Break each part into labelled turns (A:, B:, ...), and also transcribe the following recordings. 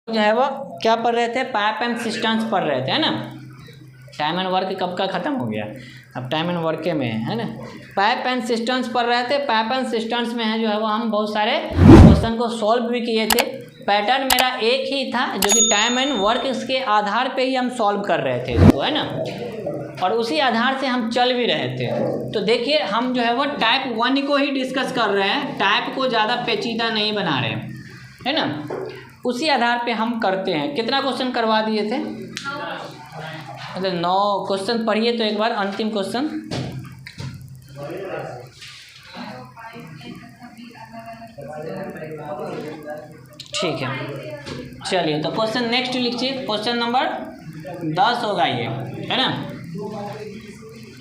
A: जो है वो क्या पढ़ रहे थे, पाइप एंड सिस्टम्स पढ़ रहे थे, है ना। टाइम एंड वर्क कब का ख़त्म हो गया, अब टाइम एंड वर्क में है ना। पाइप एंड सिस्टम्स पढ़ रहे थे। पाइप एंड सिस्टम्स में है जो है वो हम बहुत सारे क्वेश्चन को सॉल्व भी किए थे। पैटर्न मेरा एक ही था जो कि टाइम एंड वर्क के आधार पे ही हम सॉल्व कर रहे थे इसको, है ना, और उसी आधार से हम चल भी रहे थे। तो देखिए हम जो है वो टाइप 1 को ही डिस्कस कर रहे हैं, टाइप को ज़्यादा पेचीदा नहीं बना रहे हैं, है ना। उसी आधार पे हम करते हैं। कितना क्वेश्चन करवा दिए थे, मतलब 9 क्वेश्चन पढ़िए तो एक बार अंतिम क्वेश्चन। ठीक है, चलिए तो क्वेश्चन नेक्स्ट लिखिए। क्वेश्चन नंबर 10 होगा ये, है ना।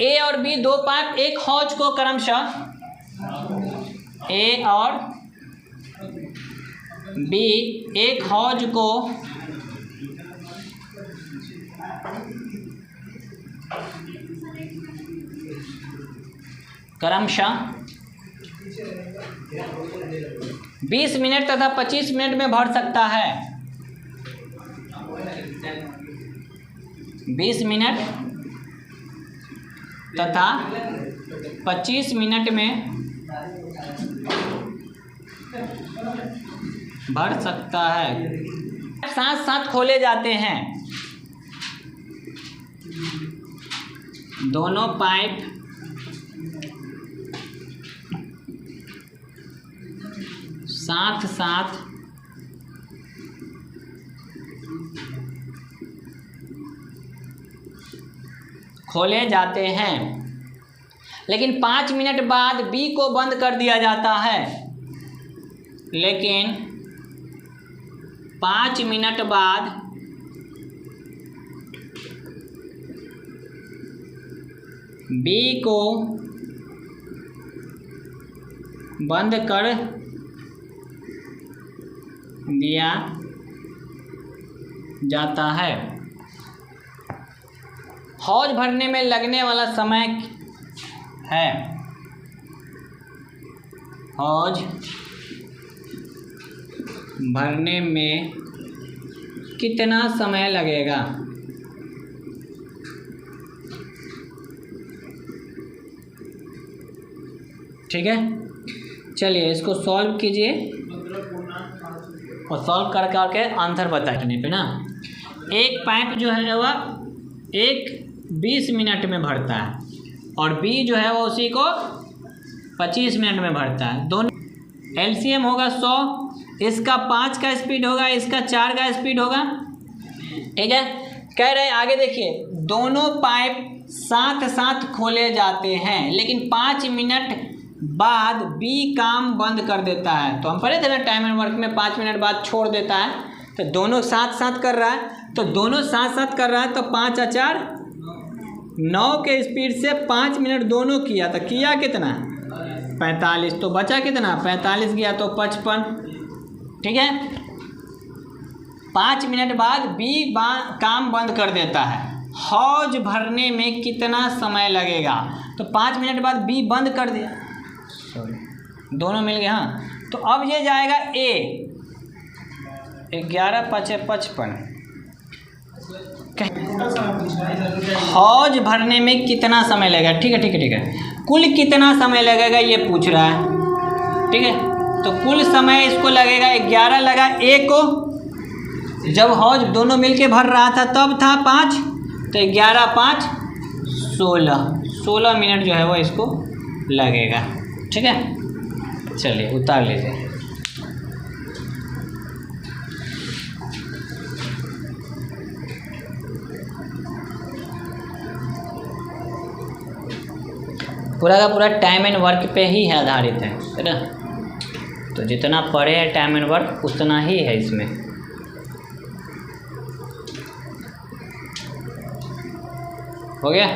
A: ए और बी दो पाइप एक हौज को क्रमशः, ए और बी एक हौज को क्रमशः 20 मिनट तथा 25 मिनट में भर सकता है। 20 मिनट तथा 25 मिनट में भर सकता है। साथ साथ खोले जाते हैं। दोनों पाइप साथ साथ खोले जाते हैं, लेकिन 5 मिनट बाद बी को बंद कर दिया जाता है। लेकिन 5 मिनट बाद बी को बंद कर दिया जाता है। हौज भरने में लगने वाला समय है, हौज भरने में कितना समय लगेगा। ठीक है, चलिए इसको सॉल्व कीजिए और सॉल्व कर करके आंसर बताने पे ना। एक पाइप जो है वह एक 20 मिनट में भरता है और बी जो है वो उसी को 25 मिनट में भरता है। दोनों एलसीएम होगा 100, इसका 5 का स्पीड होगा, इसका 4 का स्पीड होगा। ठीक है, कह रहे हैं आगे देखिए, दोनों पाइप साथ साथ खोले जाते हैं, लेकिन 5 मिनट बाद बी काम बंद कर देता है। तो हम पढ़े थे ना टाइम एंड वर्क में 5 मिनट बाद छोड़ देता है। तो दोनों साथ साथ कर रहा है, तो दोनों साथ साथ कर रहा है, तो 5 और 4 9 के स्पीड से 5 मिनट दोनों किया, तो किया कितना 45, तो बचा कितना 45 गया तो 55। ठीक है, 5 मिनट बाद बी काम बंद कर देता है। हौज भरने में कितना समय लगेगा, तो 5 मिनट बाद बी बंद कर दिया, दोनों मिल गए। हाँ, तो अब ये जाएगा ए 11 5 55। हौज भरने में कितना समय लगेगा। ठीक है ठीक है ठीक है, कुल कितना समय लगेगा ये पूछ रहा है। ठीक है, तो कुल समय इसको लगेगा 11 लगा ए को, जब हौज दोनों मिलके भर रहा था तब था 5, तो 11 5 16 मिनट जो है वो इसको लगेगा। ठीक है, चलिए उतार लीजिए। पूरा का पूरा टाइम एंड वर्क पे ही है आधारित है ना। तो जितना पढ़े है टाइम एंड वर्क उतना ही है इसमें। हो गया,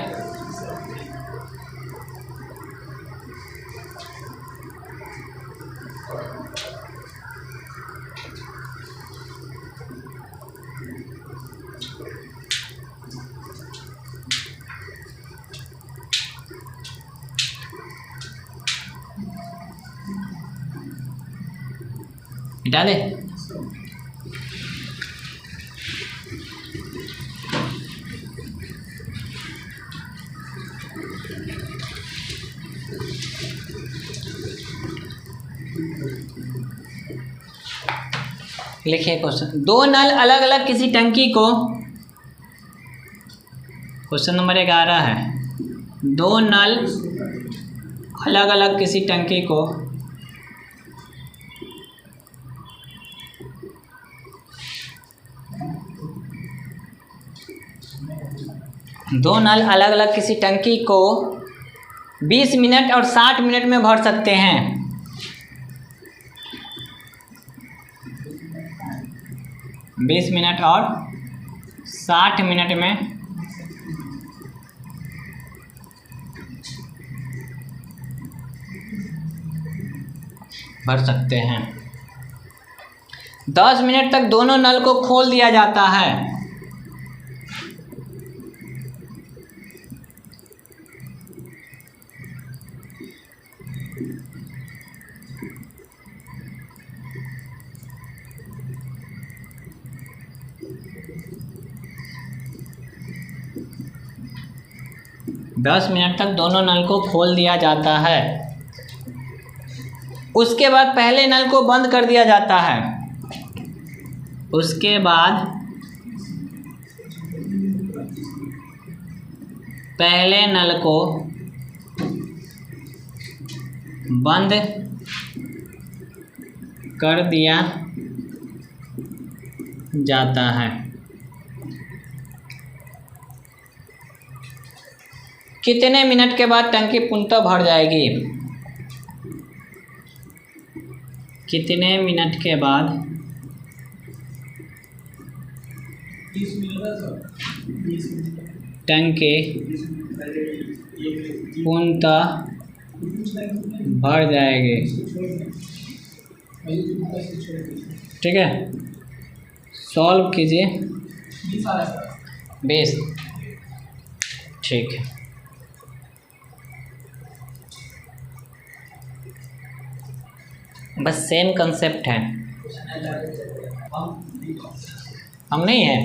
A: हटा दे। लिखिए क्वेश्चन, दो नल अलग अलग किसी टंकी को, क्वेश्चन नंबर 11 है, दो नल अलग अलग किसी टंकी को दो नल अलग अलग किसी टंकी को 20 मिनट और 60 मिनट में भर सकते हैं। 20 मिनट और 60 मिनट में भर सकते हैं। 10 मिनट तक दोनों नल को खोल दिया जाता है। दस मिनट तक दोनों नल को खोल दिया जाता है। उसके बाद पहले नल को बंद कर दिया जाता है। उसके बाद पहले नल को बंद कर दिया जाता है। कितने मिनट के बाद टंकी पूर्णतः भर जाएगी? कितने मिनट के बाद टंकी पूर्णतः भर जाएगी? ठीक है, सॉल्व कीजिए। 20। ठीक है, बस सेम कंसेप्ट है, हम नहीं है।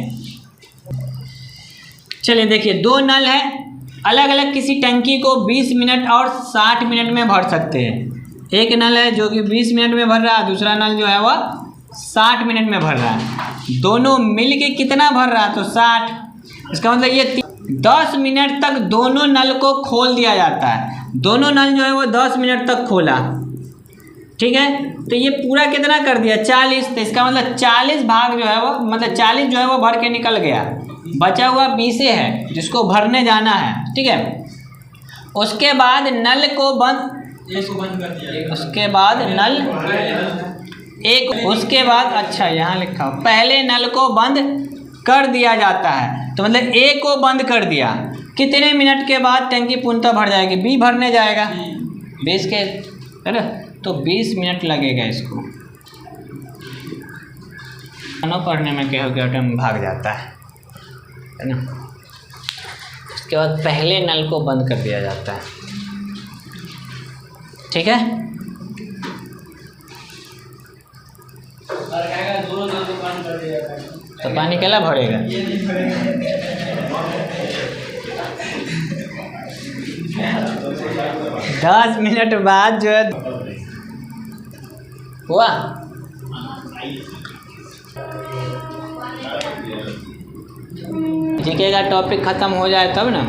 A: चलिए देखिए, दो नल है अलग अलग किसी टंकी को 20 मिनट और 60 मिनट में भर सकते हैं। एक नल है जो कि 20 मिनट में भर रहा है, दूसरा नल जो है वह 60 मिनट में भर रहा है। दोनों मिल के कितना भर रहा है? तो 60। इसका मतलब ये 10 मिनट तक दोनों नल को खोल दिया जाता है। दोनों नल जो है वो 10 मिनट तक खोला, ठीक है। तो ये पूरा कितना कर दिया? 40। तो इसका मतलब 40 भाग जो है वो, मतलब 40 जो है वो भर के निकल गया, बचा हुआ 20 है जिसको भरने जाना है, ठीक है। उसके बाद नल को बंद कर दिया। उसके बाद नल एक, उसके बाद अच्छा यहाँ लिखा हो, पहले नल को बंद कर दिया जाता है। तो मतलब ए को बंद कर दिया। कितने मिनट के बाद टंकी पूर्णतः भर जाएगी? बी भरने जाएगा 20 के, है ना। तो 20 मिनट लगेगा इसको। पढ़ने में क्या हो गया, टाइम भाग जाता है ना। उसके बाद पहले नल को बंद कर दिया जाता है, ठीक है। तो पानी कैला भरेगा? 10 मिनट बाद जो है हुआ। लिखिएगा, टॉपिक खत्म हो जाए तब ना।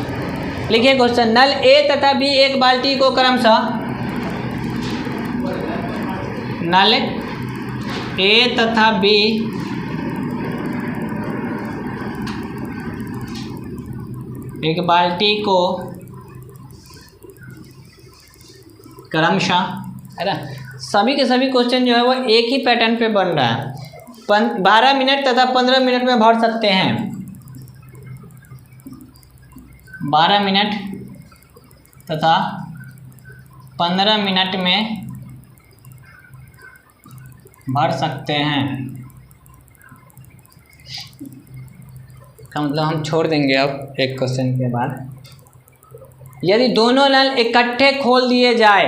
A: लिखिए क्वेश्चन, नल ए तथा बी एक बाल्टी को क्रमशः, नल ए तथा बी एक बाल्टी को क्रमशः, है ना। सभी के सभी क्वेश्चन जो है वो एक ही पैटर्न पे बन रहा है। 12 मिनट तथा 15 मिनट में भर सकते हैं। 12 मिनट तथा 15 मिनट में भर सकते हैं। का मतलब हम छोड़ देंगे अब एक क्वेश्चन के बाद। यदि दोनों नल इकट्ठे खोल दिए जाए,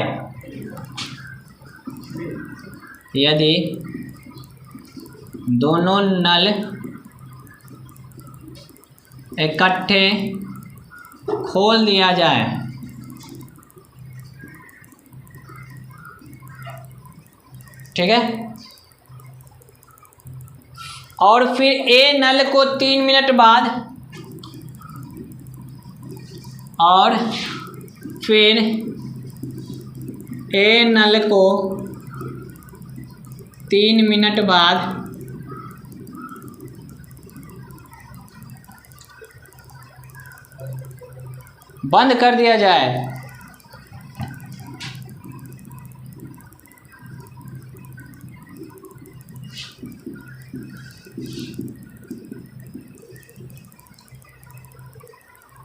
A: यदि दोनों नल इकट्ठे खोल दिया जाए ठीक है। और फिर ए नल को 3 मिनट बाद, और फिर ए नल को 3 मिनट बाद बंद कर दिया जाए।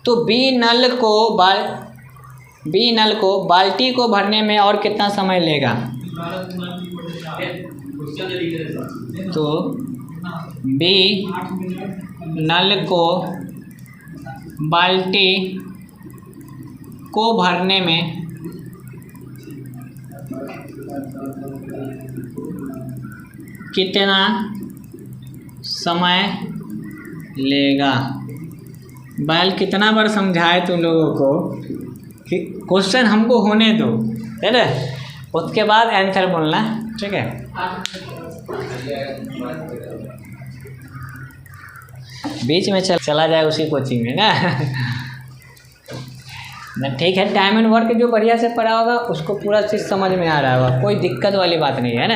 A: तो बी नल को बाल्टी को भरने में और कितना समय लेगा? तो बी नल को बाल्टी को भरने में कितना समय लेगा? बैल कितना बार समझाए तुम लोगों को कि क्वेश्चन हमको होने दो, है ना, उसके बाद आंसर बोलना, ठीक है। बीच में चला जाए उसी कोचिंग में ना ठीक है। टाइम एंड वर्क जो बढ़िया से पढ़ा होगा उसको पूरा चीज़ समझ में आ रहा होगा, कोई दिक्कत वाली बात नहीं है ना,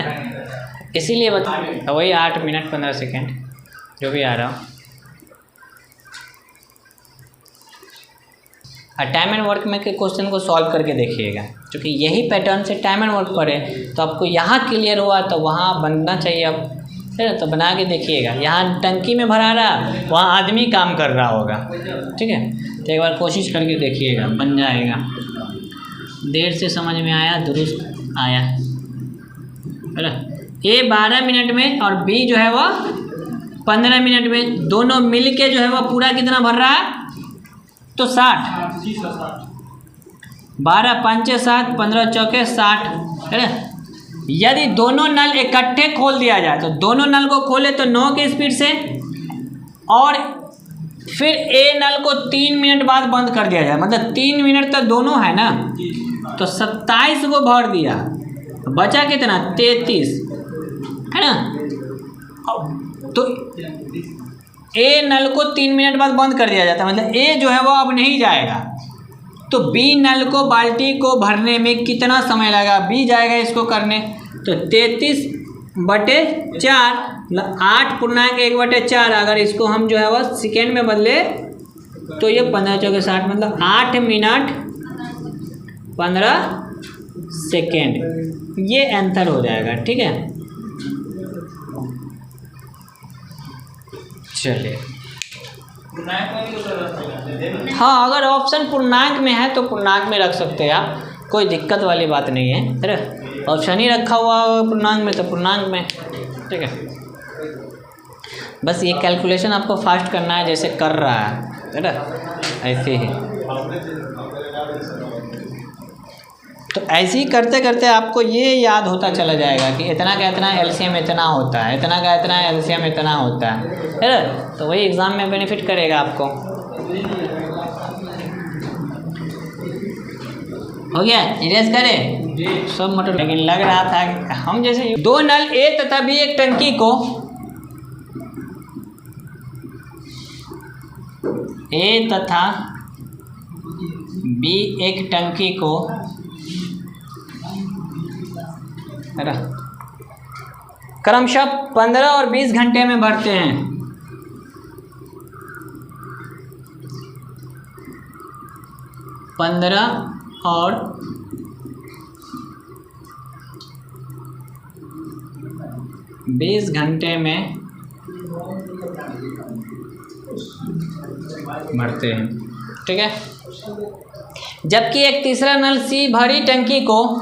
A: इसीलिए बता वही 8 मिनट 15 सेकेंड जो भी आ रहा हो। टाइम एंड वर्क में के क्वेश्चन को सॉल्व करके देखिएगा, क्योंकि यही पैटर्न से टाइम एंड वर्क पढ़े तो आपको यहाँ क्लियर हुआ तो वहाँ बनना चाहिए अब, है ना। तो बना के देखिएगा, यहाँ टंकी में भरा रहा, वहाँ आदमी काम कर रहा होगा, ठीक है। तो एक बार कोशिश करके देखिएगा, बन जाएगा। देर से समझ में आया, दुरुस्त आया, है ना। ए 12 मिनट में और बी जो है वह 15 मिनट में, दोनों मिल के जो है वह पूरा कितना भर रहा है? तो 60। 12 पंचे 7, 15 चौके 60, है ना। यदि दोनों नल इकट्ठे खोल दिया जाए तो दोनों नल को खोले तो 9 की स्पीड से, और फिर ए नल को 3 मिनट बाद बंद कर दिया जाए, मतलब 3 मिनट तक दोनों है ना, तो 27 को भर दिया, बचा कितना? 33, है ना। तो ए नल को 3 मिनट बाद बंद कर दिया जाता है, मतलब ए जो है वो अब नहीं जाएगा। तो बी नल को बाल्टी को भरने में कितना समय लगेगा? बी जाएगा इसको करने, तो 33/4 मतलब 8.1/4। अगर इसको हम जो है वो सेकेंड में बदले तो ये 15 चौके 60, मतलब 8 मिनट 15 सेकेंड, ये आंसर हो जाएगा, ठीक है। चलिए, हाँ, अगर ऑप्शन पूर्णांक में है तो पूर्णांक में रख सकते हैं आप, कोई दिक्कत वाली बात नहीं है। अरे ऑप्शन ही रखा हुआ पूर्णांक में तो पूर्णांक में, ठीक है। बस ये कैलकुलेशन आपको फास्ट करना है जैसे कर रहा है ना, ऐसे ही। तो ऐसे ही करते करते आपको ये याद होता चला जाएगा कि इतना का इतना एलसीएम इतना होता है, इतना का इतना एलसीएम इतना होता है ना। तो वही एग्ज़ाम में बेनिफिट करेगा आपको। हो गया, इरेज करें सब मोटर। लेकिन लग रहा था कि हम जैसे 2 नल ए तथा बी एक टंकी को, ए तथा बी एक टंकी को क्रमशः 15 और 20 घंटे में भरते हैं। 15 और 20 घंटे में भरते हैं, ठीक है। जबकि एक तीसरा नल सी भरी टंकी को,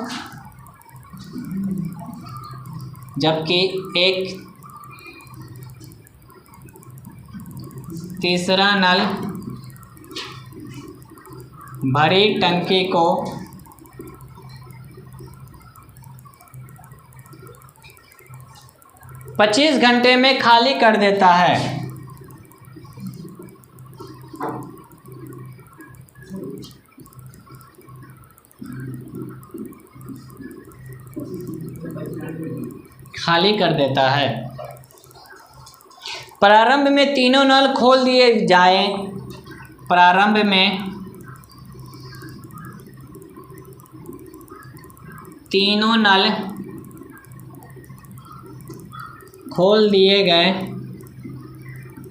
A: जबकि एक तीसरा नल भरी टंकी को पच्चीस घंटे में खाली कर देता है। खाली कर देता है। प्रारंभ में तीनों नल खोल दिए जाएं, प्रारंभ में तीनों नल खोल दिए गए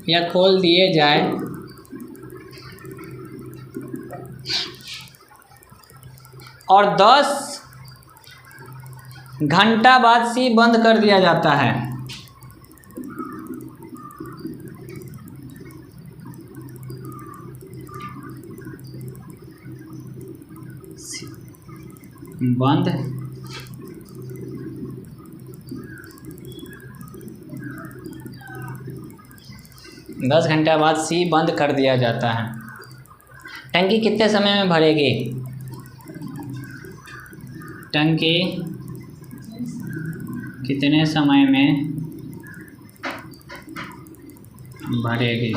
A: या खोल दिए जाए और 10 घंटा बाद सी बंद कर दिया जाता है। बंद 10 घंटा बाद सी बंद कर दिया जाता है। टंकी कितने समय में भरेगी? टंकी कितने समय में भरेगी?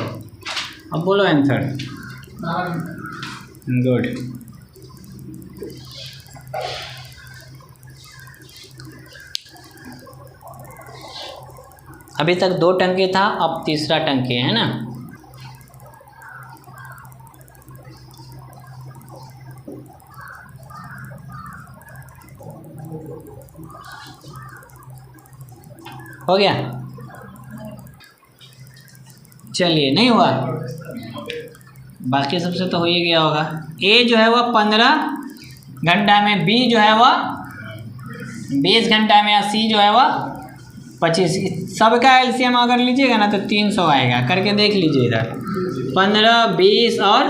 A: अब बोलो आंसर। गुड। अभी तक 2 टंकी था, अब तीसरा टंकी है ना। हो गया? चलिए, नहीं हुआ? बाकी सबसे तो हो ही गया होगा। ए जो है वह 15 घंटा में, बी जो है वह 20 घंटा में, और सी जो है वह 25। सबका एलसीएम अगर लीजिएगा ना तो 300 आएगा। करके देख लीजिए इधर। 15, 20 और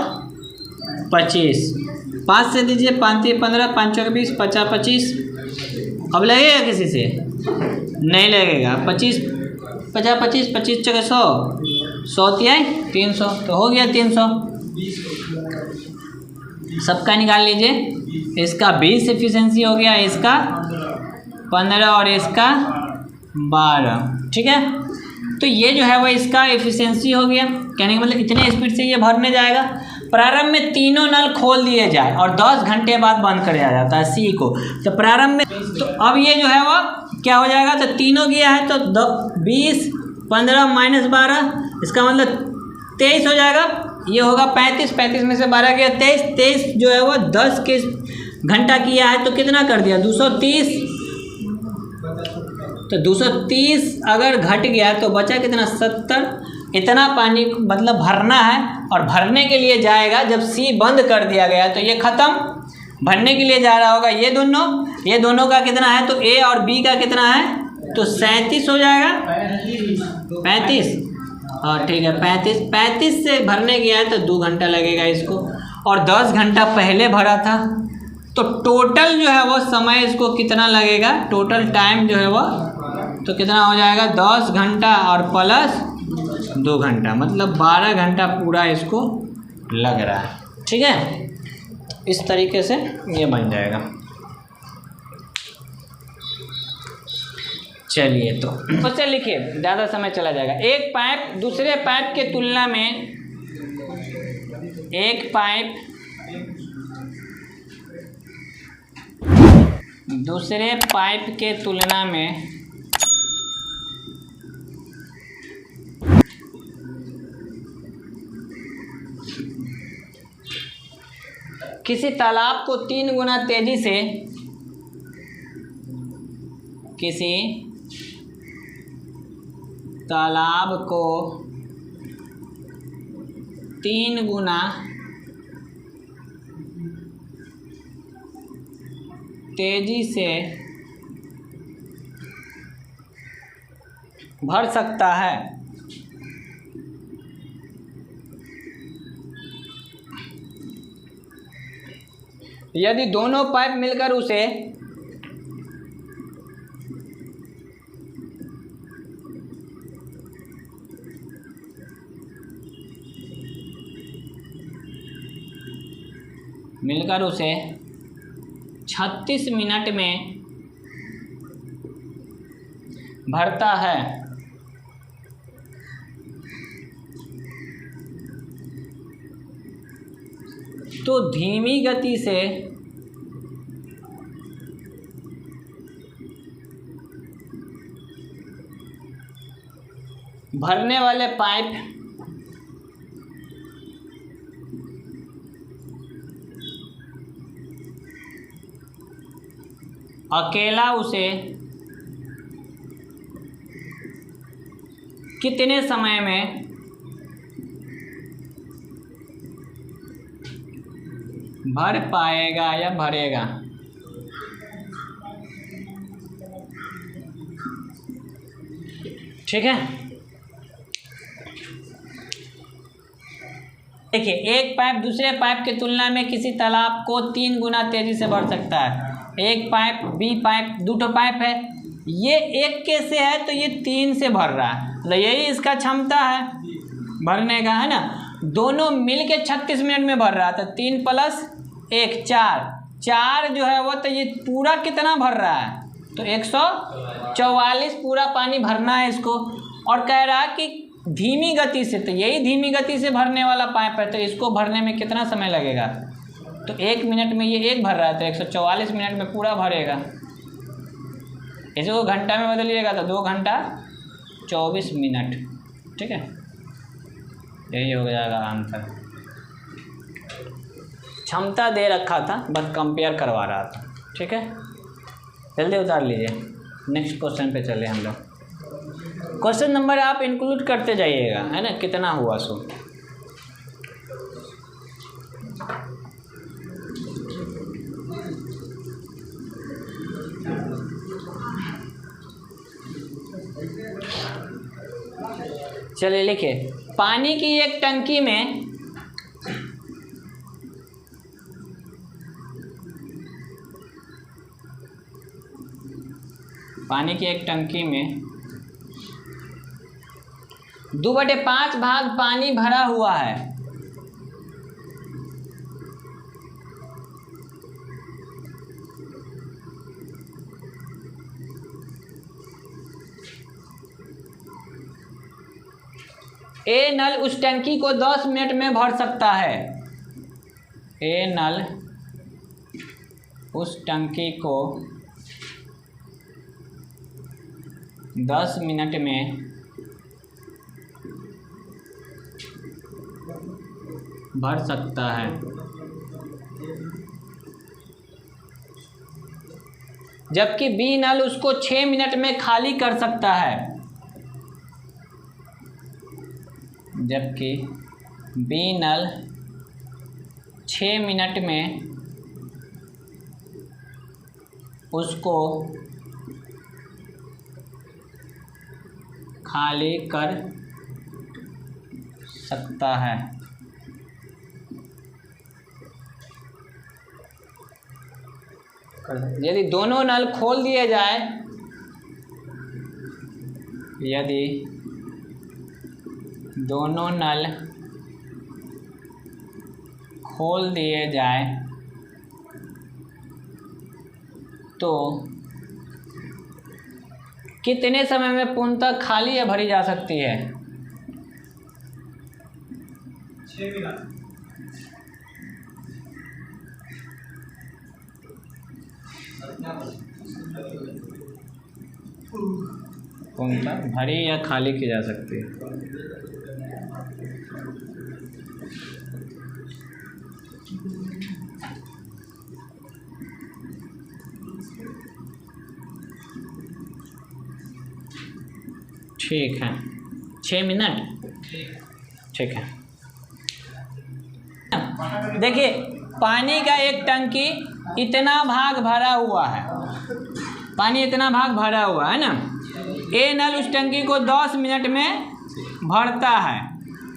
A: 25। 5 से दीजिए, 5 3 15, 5 4 20, 50 25। अब लगेगा किसी से? नहीं लगेगा। 25 50 25, 25 चौके 100, 100 तिहाई 300, तो हो गया 300। सबका निकाल लीजिए। इसका 20 एफिशिएंसी हो गया, इसका 15 और इसका 12। ठीक है, तो ये जो है वो इसका एफिशिएंसी हो गया। कहने का मतलब इतने स्पीड से ये भरने जाएगा। प्रारंभ में तीनों नल खोल दिए जाए और 10 घंटे बाद बंद कर दिया जाता है सी को। तो प्रारंभ में, तो अब ये जो है वो क्या हो जाएगा? तो तीनों गया है तो 20 15 - 12, इसका मतलब 23 हो जाएगा। ये होगा 35, 35 में से 12 गया 23, 23 जो है वो 10 के घंटा किया है तो कितना कर दिया? 230। तो 230 अगर घट गया तो बचा कितना? 70। इतना पानी मतलब भरना है, और भरने के लिए जाएगा। जब सी बंद कर दिया गया तो ये ख़त्म। भरने के लिए जा रहा होगा ये दोनों का कितना है? तो ए और बी का कितना है? तो 37 हो जाएगा। 35, और ठीक है 35 से भरने गया है तो 2 घंटा लगेगा इसको, और 10 घंटा पहले भरा था। तो टोटल जो है वो समय इसको कितना लगेगा? टोटल टाइम जो है वो तो कितना हो जाएगा? 10 घंटा और प्लस 2 घंटा, मतलब 12 घंटा पूरा इसको लग रहा है। ठीक है, इस तरीके से ये बन जाएगा। चलिए, तो उससे लिखिए, ज़्यादा समय चला जाएगा। एक पाइप दूसरे पाइप के तुलना में, एक पाइप दूसरे पाइप के तुलना में किसी तालाब को 3 गुना तेजी से, किसी तालाब को 3 गुना तेजी से भर सकता है। यदि दोनों पाइप मिलकर उसे मिलकर उसे 36 मिनट में भरता है तो धीमी गति से भरने वाले पाइप अकेला उसे कितने समय में भर पाएगा या भरेगा। ठीक है, देखिए एक पाइप दूसरे पाइप की तुलना में किसी तालाब को 3 गुना तेजी से भर सकता है। एक पाइप बी पाइप, 2 पाइप है, ये एक के से है तो ये 3 से भर रहा है, तो यही इसका क्षमता है भरने का, है ना। दोनों मिल के 36 मिनट में भर रहा था, 3 + 1 4 जो है वो, तो ये पूरा कितना भर रहा है, तो 144 पूरा पानी भरना है इसको। और कह रहा है कि धीमी गति से, तो यही धीमी गति से भरने वाला पाइप है, तो इसको भरने में कितना समय लगेगा, तो 1 मिनट में ये 1 भर रहा है, तो 144 मिनट में पूरा भरेगा। इसको घंटा में बदलिएगा तो 2 घंटा 24 मिनट। ठीक है, यही हो जाएगा आंसर। क्षमता दे रखा था, बस कंपेयर करवा रहा था। ठीक है, जल्दी उतार लीजिए, नेक्स्ट क्वेश्चन पे चले हम लोग। क्वेश्चन नंबर आप इंक्लूड करते जाइएगा, है ना, कितना हुआ सो। चलिए लिखिए, पानी की एक टंकी में में 2/5 भाग पानी भरा हुआ है। ए नल उस टंकी को 10 मिनट में भर सकता है। ए नल उस टंकी को 10 मिनट में भर सकता है, जबकि बी नल उसको 6 मिनट में खाली कर सकता है। जबकि बी नल 6 मिनट में उसको खाली कर सकता है। यदि दोनों नल खोल दिए जाए, यदि दोनों नल खोल दिए जाए तो कितने समय में पूर्णतः खाली या भरी जा सकती है।
B: 6 मिनट।
A: पूर्णतः भरी या खाली की जा सकती है। ठीक है, 6 मिनट। ठीक है, देखिए पानी का एक टंकी इतना भाग भरा हुआ है, पानी इतना भाग भरा हुआ है ना। ए नल उस टंकी को 10 मिनट में भरता है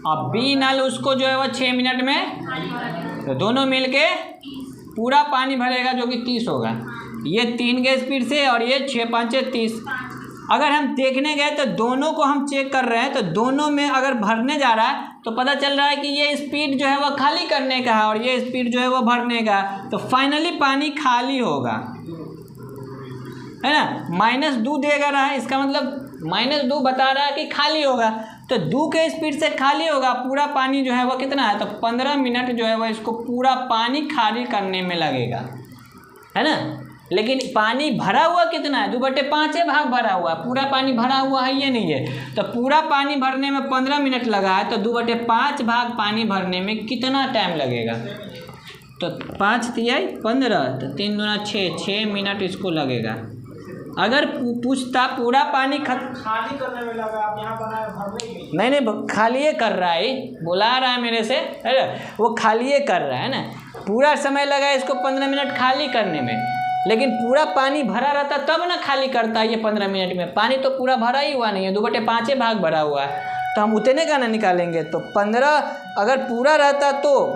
A: और बी नल उसको जो है वो 6 मिनट में, तो दोनों मिलके पूरा पानी भरेगा जो कि 30 होगा। ये 3 के स्पीड से और ये 6 × 5 = 30। अगर हम देखने गए तो दोनों को हम चेक कर रहे हैं, तो दोनों में अगर भरने जा रहा है तो पता चल रहा है कि ये स्पीड जो है वो खाली करने का है और ये स्पीड जो है वो भरने का है, तो फाइनली पानी खाली होगा, है ना। -2 देगा रहा है, इसका मतलब -2 बता रहा है कि खाली होगा, तो 2 के स्पीड से खाली होगा। पूरा पानी जो है वो कितना है, तो 15 मिनट जो है वो इसको पूरा पानी खाली करने में लगेगा, है ना। लेकिन पानी भरा हुआ कितना है, 2/5 भाग भरा हुआ है, पूरा पानी भरा हुआ है ये नहीं है। तो पूरा पानी भरने में 15 मिनट लगा है, तो 2/5 भाग पानी भरने में कितना टाइम लगेगा। तो 5 तिहाई 15, तो 3 दूना 6 मिनट इसको लगेगा। अगर पूछता पूरा पानी
B: खाली करने में लगा, आप यहाँ बनाए भरने के लिए।
A: नहीं खाली कर रहा है, बुला रहा है मेरे से, अरे वो खाली कर रहा है ना। पूरा समय लगा इसको 15 मिनट खाली करने में, लेकिन पूरा पानी भरा रहता तब ना खाली करता है ये 15 मिनट में। पानी तो पूरा भरा ही हुआ नहीं है, 2/5 भाग भरा हुआ है, तो हम उतने का ना निकालेंगे। तो 15 अगर पूरा रहता तो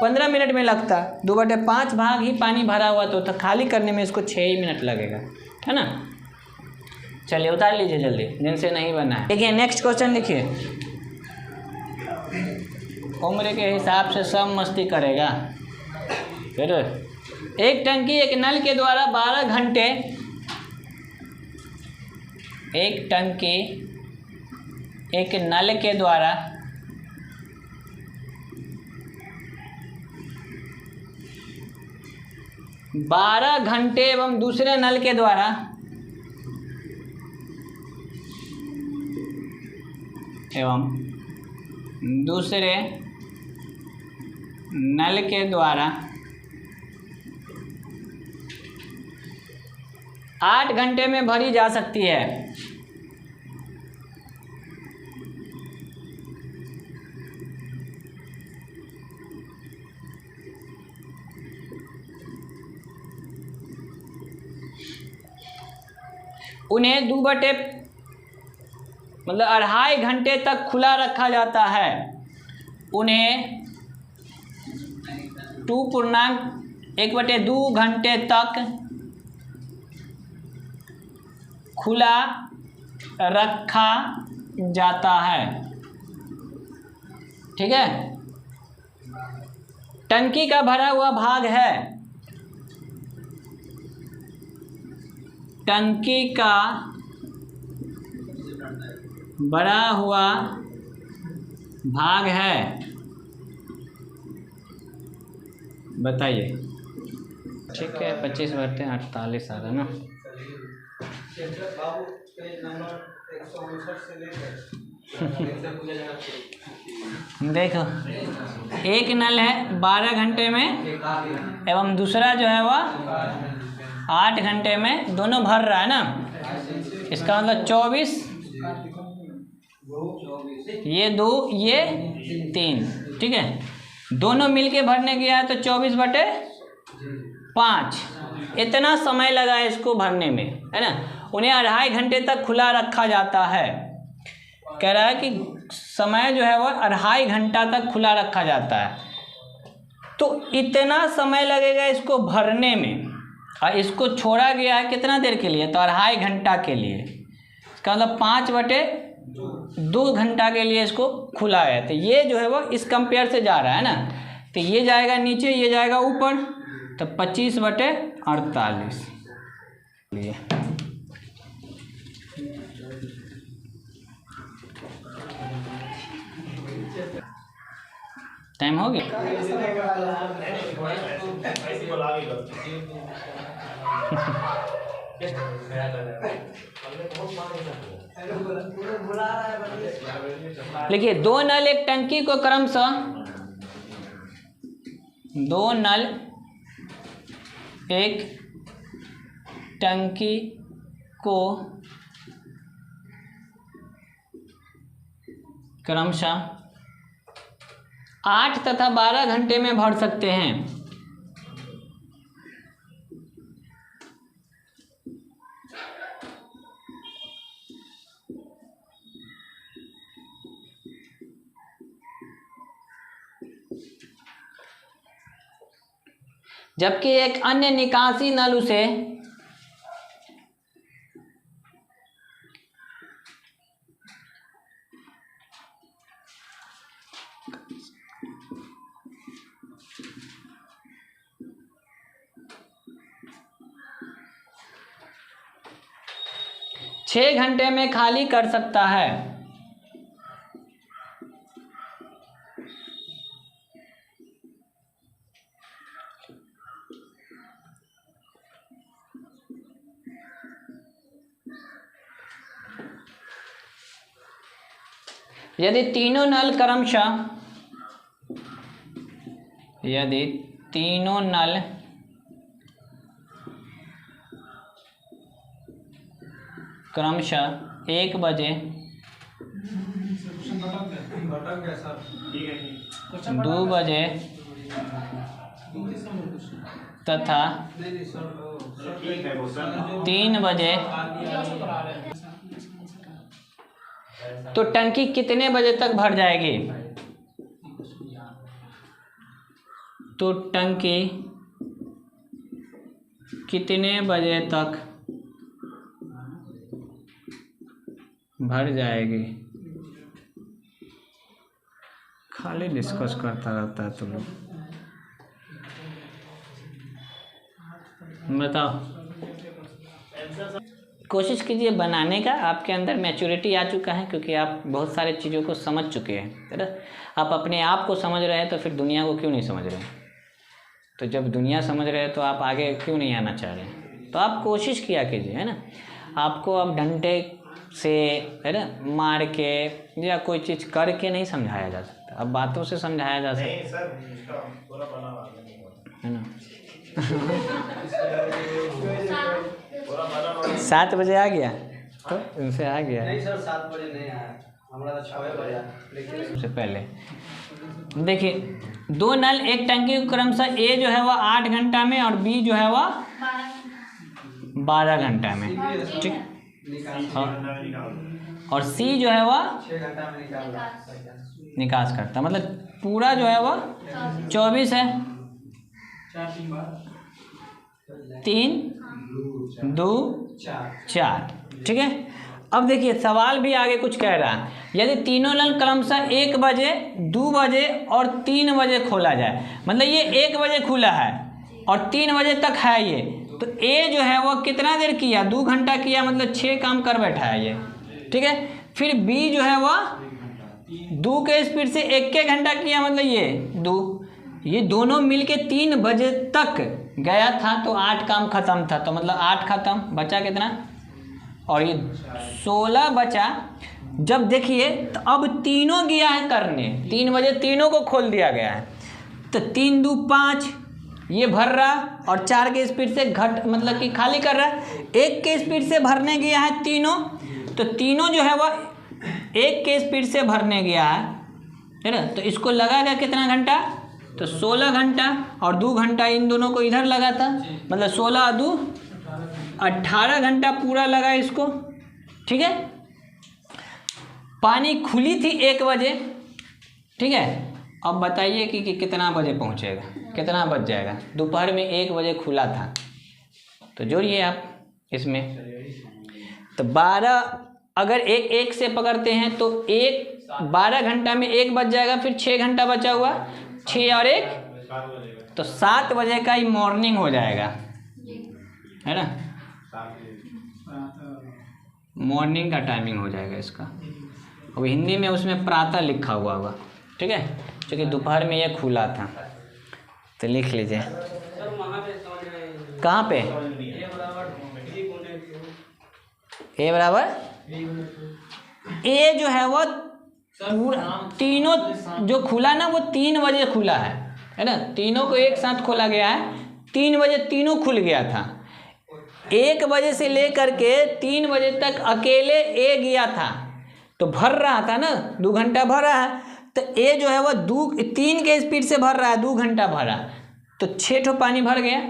A: 15 मिनट में लगता, 2/5 भाग ही पानी भरा हुआ तो खाली करने में इसको 6 ही मिनट लगेगा, है ना। चलिए उतार लीजिए जल्दी, जिनसे नहीं बना है। देखिए नेक्स्ट क्वेश्चन लिखिए। उम्र के हिसाब से सब मस्ती करेगा। फिर एक टंकी एक नल के द्वारा 12 घंटे, एक टंकी एक नल के द्वारा 12 घंटे एवं दूसरे नल के द्वारा दूसरे नल के द्वारा 8 घंटे में भरी जा सकती है। उन्हें 2/2.5 घंटे तक खुला रखा जाता है। उन्हें 2.1/2 घंटे तक खुला रखा जाता है। ठीक है, टंकी का भरा हुआ भाग है, टंकी का भरा हुआ भाग है, बताइए। ठीक है, 25 भरते हैं, 48 आ रहा ना। देखो एक नल है 12 घंटे में एवं दूसरा जो है वह 8 घंटे में, दोनों भर रहा है ना। इसका मतलब 24, ये 2 ये 3, ठीक है। दोनों मिलके भरने गया है तो 24/5 इतना समय लगा है इसको भरने में, है ना। उन्हें 2.5 घंटे तक खुला रखा जाता है। कह रहा है कि समय जो है वह 2.5 घंटा तक खुला रखा जाता है। तो इतना समय लगेगा इसको भरने में, और इसको छोड़ा गया है कितना देर के लिए, तो 2.5 घंटा के लिए। इसका मतलब 5/2 घंटा के लिए इसको खुला है। तो ये जो है वो इस कंपेयर से जा रहा है ना, तो ये जाएगा नीचे, ये जाएगा ऊपर, तो 25/48 लिए। टाइम हो गया। देखिए 2 नल एक टंकी को क्रमशः, 2 नल एक टंकी को क्रमशः 8 तथा 12 घंटे में भर सकते हैं। जबकि एक अन्य निकासी नल उसे छः घंटे में खाली कर सकता है। यदि तीनों नल क्रमशः 1 बजे 2 बजे तथा 3 बजे, तो टंकी कितने बजे तक भर जाएगी? तो टंकी कितने बजे तक भर जाएगी? खाली डिस्कस करता रहता है तुम लोग। बताओ, कोशिश कीजिए बनाने का। आपके अंदर मैच्योरिटी आ चुका है क्योंकि आप बहुत सारे चीज़ों को समझ चुके हैं, है ना। आप अपने आप को समझ रहे हैं तो फिर दुनिया को क्यों नहीं समझ रहे? तो जब दुनिया समझ रहे हैं तो आप आगे क्यों नहीं आना चाह रहे हैं? तो आप कोशिश किया कीजिए, है ना। आपको अब डंडे से, है ना, मार के या कोई चीज़ करके नहीं समझाया जा सकता, अब बातों से समझाया जा सकता है ना। 7 बजे आ गया तो उनसे आ गया।
C: नहीं सर, 7 बजे नहीं आया, हमारा तो 6 बजे, लेकिन
A: सबसे पहले देखिए, 2 नल एक टंकी क्रमशः ए जो है वह 8 घंटा में और बी जो है वह 12 घंटा में, ठीक। और सी जो है वह
C: 6 घंटा में
A: निकास करता, मतलब पूरा जो है वह 24 है। 3 2 4, ठीक है। अब देखिए सवाल भी आगे कुछ कह रहा है, यदि तीनों नल क्रमशः 1 बजे 2 बजे और 3 बजे खोला जाए, मतलब ये 1 बजे खुला है और 3 बजे तक है ये, तो ए जो है वो कितना देर किया? 2 घंटा किया, मतलब 6 काम कर बैठा है ये, ठीक है। फिर बी जो है वह 2 के स्पीड से 1 घंटा किया, मतलब ये 2, ये दोनों मिलके 3 बजे तक गया था, तो 8 काम खत्म था, तो मतलब 8 खत्म, बचा कितना? और ये 16 बचा। जब देखिए तो अब तीनों गया है करने, 3 बजे तीनों को खोल दिया गया है, तो 3 2 5 ये भर रहा और 4 के स्पीड से मतलब कि खाली कर रहा है। 1 के स्पीड से भरने गया है तीनों, तो तीनों जो है वह 1 के स्पीड से भरने गया है ना। तो इसको लगाएगा कितना घंटा? तो 16 घंटा, और 2 घंटा इन दोनों को इधर लगा था, मतलब 16 और 2 18 घंटा पूरा लगा इसको, ठीक है। पानी खुली थी 1 बजे, ठीक है। अब बताइए कि कितना बजे पहुंचेगा, कितना बज जाएगा? दोपहर में 1 बजे खुला था, तो जोड़िए आप इसमें, तो 12 अगर एक से पकड़ते हैं तो 12 घंटा में 1 बज जाएगा, फिर 6 घंटा बचा हुआ, 6 और 1 तो 7 बजे का ही मॉर्निंग हो जाएगा, है ना। मॉर्निंग का टाइमिंग हो जाएगा इसका। अब हिंदी में उसमें प्रातः लिखा हुआ होगा, ठीक है, क्योंकि दोपहर में ये खुला था, तो लिख लीजिए। कहाँ पे? ए बराबर, ए जो है वो पूरा तीनों जो खुला ना वो 3 बजे खुला है ना। तीनों को एक साथ खोला गया है, 3 बजे तीनों खुल गया था। 1 बजे से लेकर के 3 बजे तक अकेले ए गया था, तो भर रहा था ना, 2 घंटा भरा है, तो ए जो है वह 3 के स्पीड से भर रहा है, 2 घंटा भरा, तो 6 ठो पानी भर गया।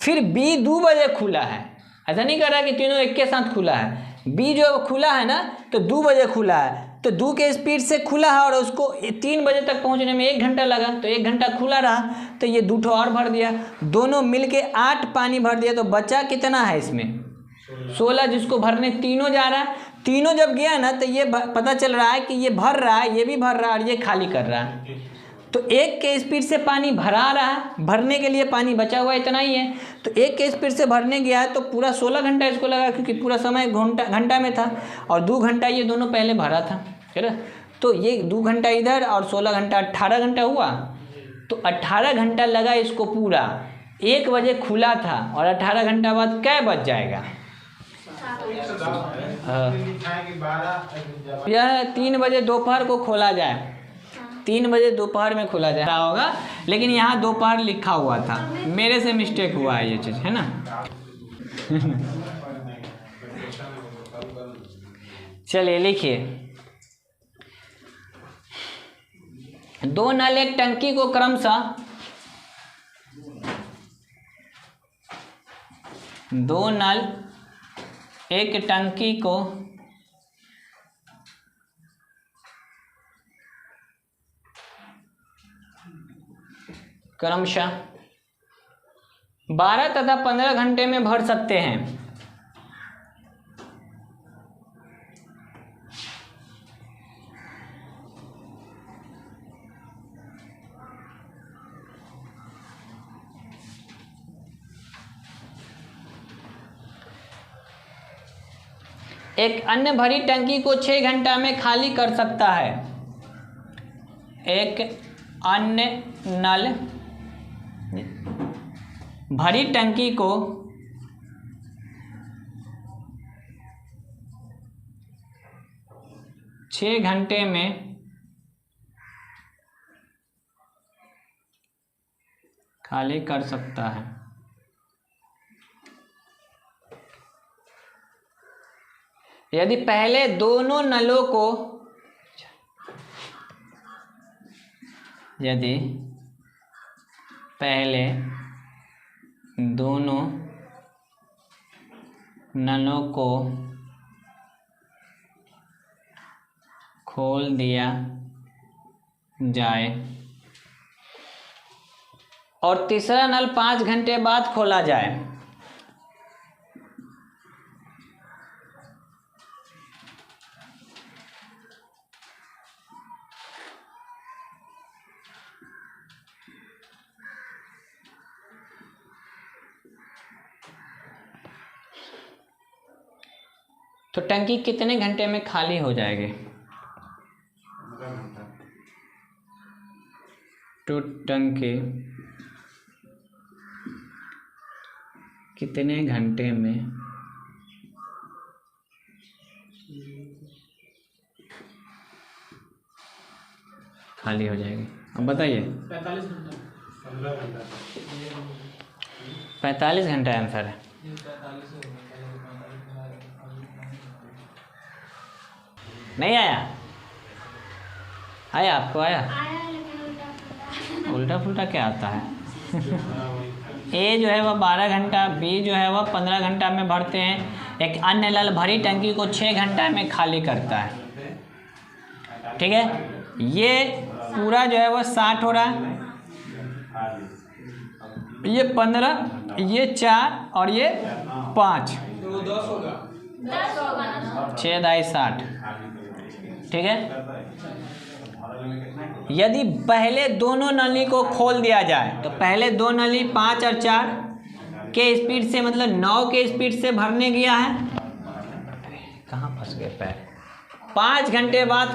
A: फिर बी 2 बजे खुला है, ऐसा नहीं कर रहा कि तीनों एक के साथ खुला है। बी जो खुला है ना, तो 2 बजे खुला है, तो 2 के स्पीड से खुला है और उसको 3 बजे तक पहुंचने में 1 घंटा लगा, तो 1 घंटा खुला रहा, तो ये 2 ठो और भर दिया, दोनों मिलके 8 पानी भर दिया। तो बचा कितना है इसमें? 16, जिसको भरने तीनों जा रहा है। तीनों जब गया ना तो ये पता चल रहा है कि ये भर रहा है, ये भी भर रहा है और ये खाली कर रहा है, तो 1 के स्पीड से पानी भरा रहा है, भरने के लिए पानी बचा हुआ इतना ही है। तो 1 के स्पीड से भरने गया है तो पूरा 16 घंटा इसको लगा, क्योंकि पूरा समय घंटा में था, और 2 घंटा ये दोनों पहले भरा था, है ना। तो ये 2 घंटा इधर और 16 घंटा 18 घंटा हुआ, तो 18 घंटा लगा इसको पूरा। 1 बजे खुला था और 18 घंटा बाद क्या बच जाएगा? यह 3 बजे दोपहर को खोला जाए, 3 बजे दोपहर में खोला जाए होगा, लेकिन यहाँ दोपहर लिखा हुआ था, मेरे से मिस्टेक हुआ है ये चीज़, है ना। चलिए लिखिए, 2 नल एक टंकी को क्रमशः 2 नल एक टंकी को क्रमशः 12 तथा 15 घंटे में भर सकते हैं। एक अन्य भरी टंकी को 6 घंटा में खाली कर सकता है। एक अन्य नल भरी टंकी को 6 घंटे में खाली कर सकता है। यदि पहले दोनों नलों को यदि पहले दोनों नलों को खोल दिया जाए और तीसरा नल 5 घंटे बाद खोला जाए, तो टंकी कितने घंटे में खाली हो जाएगी? तो टंकी कितने घंटे में खाली हो जाएगी? अब बताइए। 45 घंटा आंसर है। नहीं आया? आया आपको? आया उल्टा पुल्टा क्या आता है? ए जो है वह 12 घंटा, बी जो है वह 15 घंटा में भरते हैं। एक अन्य नल भरी टंकी को 6 घंटा में खाली करता है। ठीक है, ये पूरा जो है वह 60 हो रहा है, ये 15, ये 4 और ये 5, 6 दाई 60। ठीक है, यदि पहले दोनों नली को खोल दिया जाए तो पहले 2 नली 5 और 4 के स्पीड से, मतलब 9 के स्पीड से भरने गया है। कहाँ फंस गए पैर? 5 घंटे बाद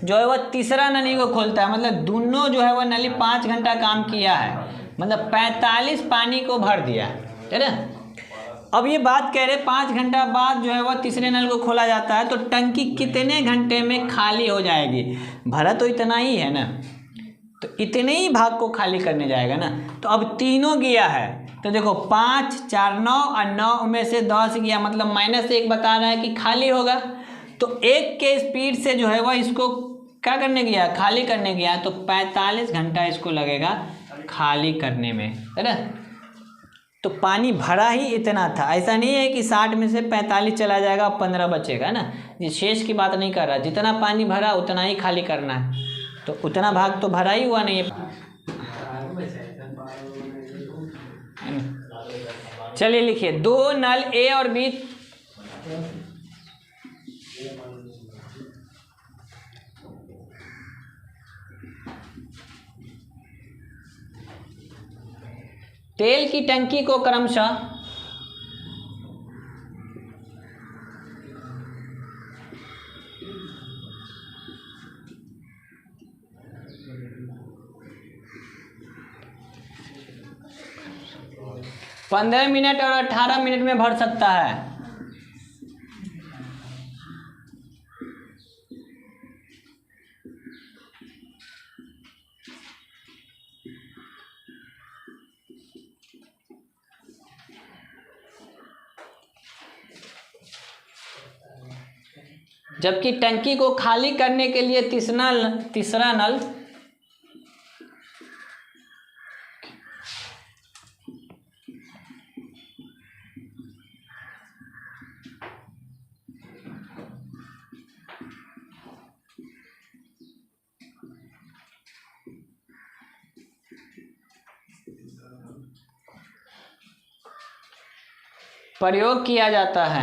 A: जो है वह तीसरा नली को खोलता है, मतलब दोनों जो है वह नली 5 घंटा काम किया है, मतलब 45 पानी को भर दिया है ना। अब ये बात कह रहे 5 घंटा बाद जो है वह तीसरे नल को खोला जाता है, तो टंकी कितने घंटे में खाली हो जाएगी? भरा तो इतना ही है ना, तो इतने ही भाग को खाली करने जाएगा ना। तो अब तीनों गया है, तो देखो 5, 4, 9 और 9 में से 10 गया, मतलब -1 बता रहा है कि खाली होगा। तो 1 के स्पीड से जो है वह इसको क्या करने गया? खाली करने गया। तो 45 घंटा इसको लगेगा खाली करने में, है ना। तो पानी भरा ही इतना था, ऐसा नहीं है कि 60 में से 45 चला जाएगा और 15 बचेगा ना। ये शेष की बात नहीं कर रहा, जितना पानी भरा उतना ही खाली करना है, तो उतना भाग तो भरा ही हुआ नहीं है। चलिए लिखिए, 2 नल ए और बी तेल की टंकी को क्रमशः (15 मिनट और 18 मिनट में भर सकता है। जबकि टंकी को खाली करने के लिए तीसरा नल प्रयोग किया जाता है।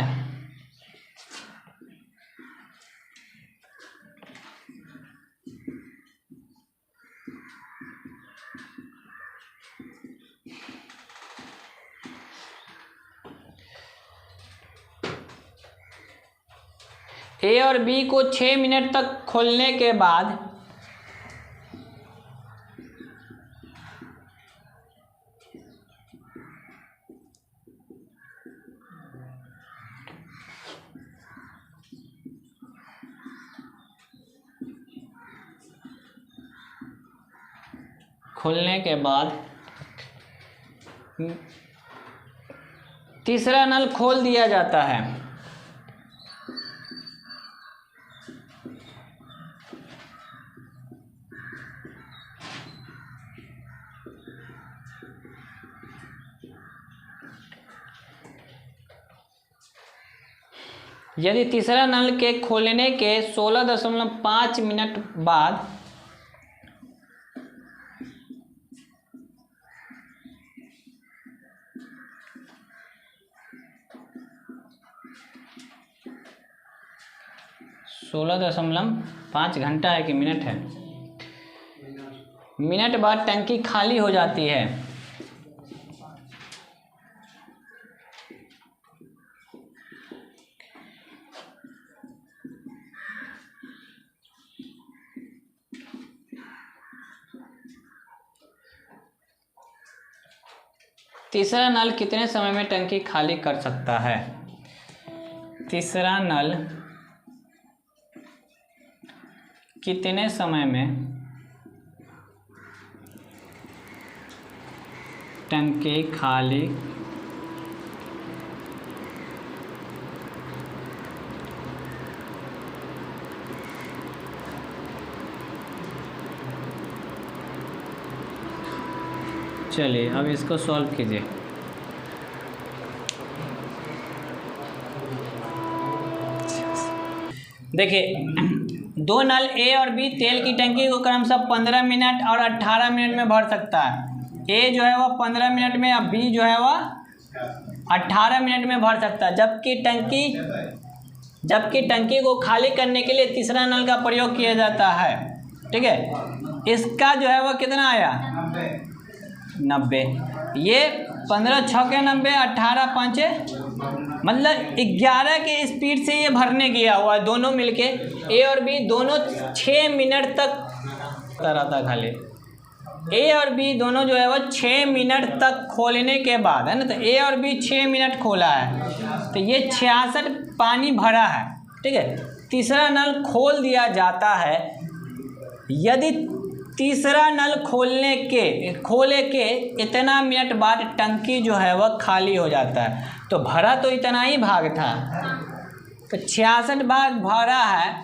A: ए और बी को 6 मिनट तक खोलने के बाद तीसरा नल खोल दिया जाता है। यदि तीसरा नल के खोलने के 16.5 मिनट बाद (16.5 घंटा है कि मिनट है) मिनट बाद टंकी खाली हो जाती है। तीसरा नल कितने समय में टंकी खाली कर सकता है? तीसरा नल कितने समय में टंकी खाली चलिए अब इसको सॉल्व कीजिए। देखिए दो नल ए और बी तेल की टंकी को क्रमशः 15 मिनट और 18 मिनट में भर सकता है। ए जो है वह 15 मिनट में और बी जो है वह 18 मिनट में भर सकता है। जबकि टंकी को खाली करने के लिए तीसरा नल का प्रयोग किया जाता है। ठीक है, इसका जो है वह कितना आया? 90। ये 15 छक्के 90, 18 पाँचे मतलब 11 के स्पीड से ये भरने गया हुआ है। दोनों मिलके ए और बी दोनों 6 मिनट तक रहता खाली। ए और बी दोनों जो है वह 6 मिनट तक खोलने के बाद है ना, तो ए और बी 6 मिनट खोला है तो ये 66 पानी भरा है। ठीक है, तीसरा नल खोल दिया जाता है। यदि तीसरा नल खोले के इतना मिनट बाद टंकी जो है वह खाली हो जाता है, तो भरा तो इतना ही भाग था, तो 66 भाग भरा है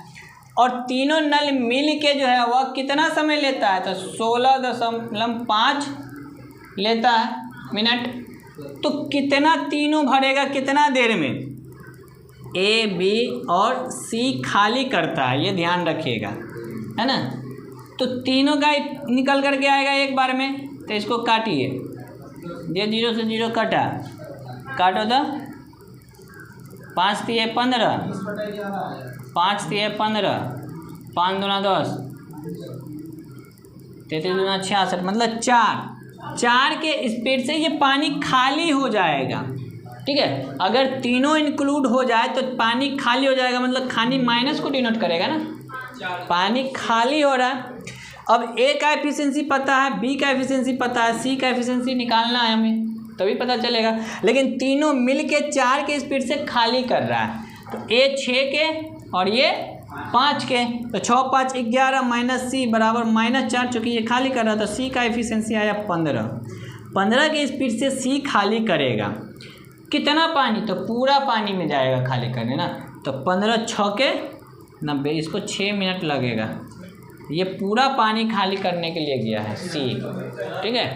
A: और तीनों नल मिल के जो है वह कितना समय लेता है? तो 16.5 लेता है मिनट। तो कितना तीनों भरेगा कितना देर में? ए बी और सी खाली करता है, ये ध्यान रखिएगा, है ना। तो तीनों का निकल करके आएगा एक बार में, तो इसको काटिए। ये 0 से 0 कटा, काटो तो 5 तिये 15, 5 तिये 15, 5 दूना 10, 33 दूना 66 मतलब 4 के स्पीड से ये पानी खाली हो जाएगा। ठीक है, अगर तीनों इंक्लूड हो जाए तो पानी खाली हो जाएगा, मतलब खाली माइनस को डिनोट करेगा ना, पानी खाली हो रहा है। अब ए का एफिशिएंसी पता है, बी का एफिशिएंसी पता है, सी का एफिशिएंसी निकालना है हमें, तभी पता चलेगा। लेकिन तीनों मिल के 4 के स्पीड से खाली कर रहा है, तो ए 6 के और ये 5 के, तो 6 5 11 माइनस सी बराबर -4, चूँकि ये खाली कर रहा था। सी का एफिशिएंसी आया 15 के स्पीड से सी खाली करेगा। कितना पानी? तो पूरा पानी में जाएगा खाली करने ना, तो 15 छक्के 90, इसको 6 मिनट लगेगा। ये पूरा पानी खाली करने के लिए गया है सी, ठीक है।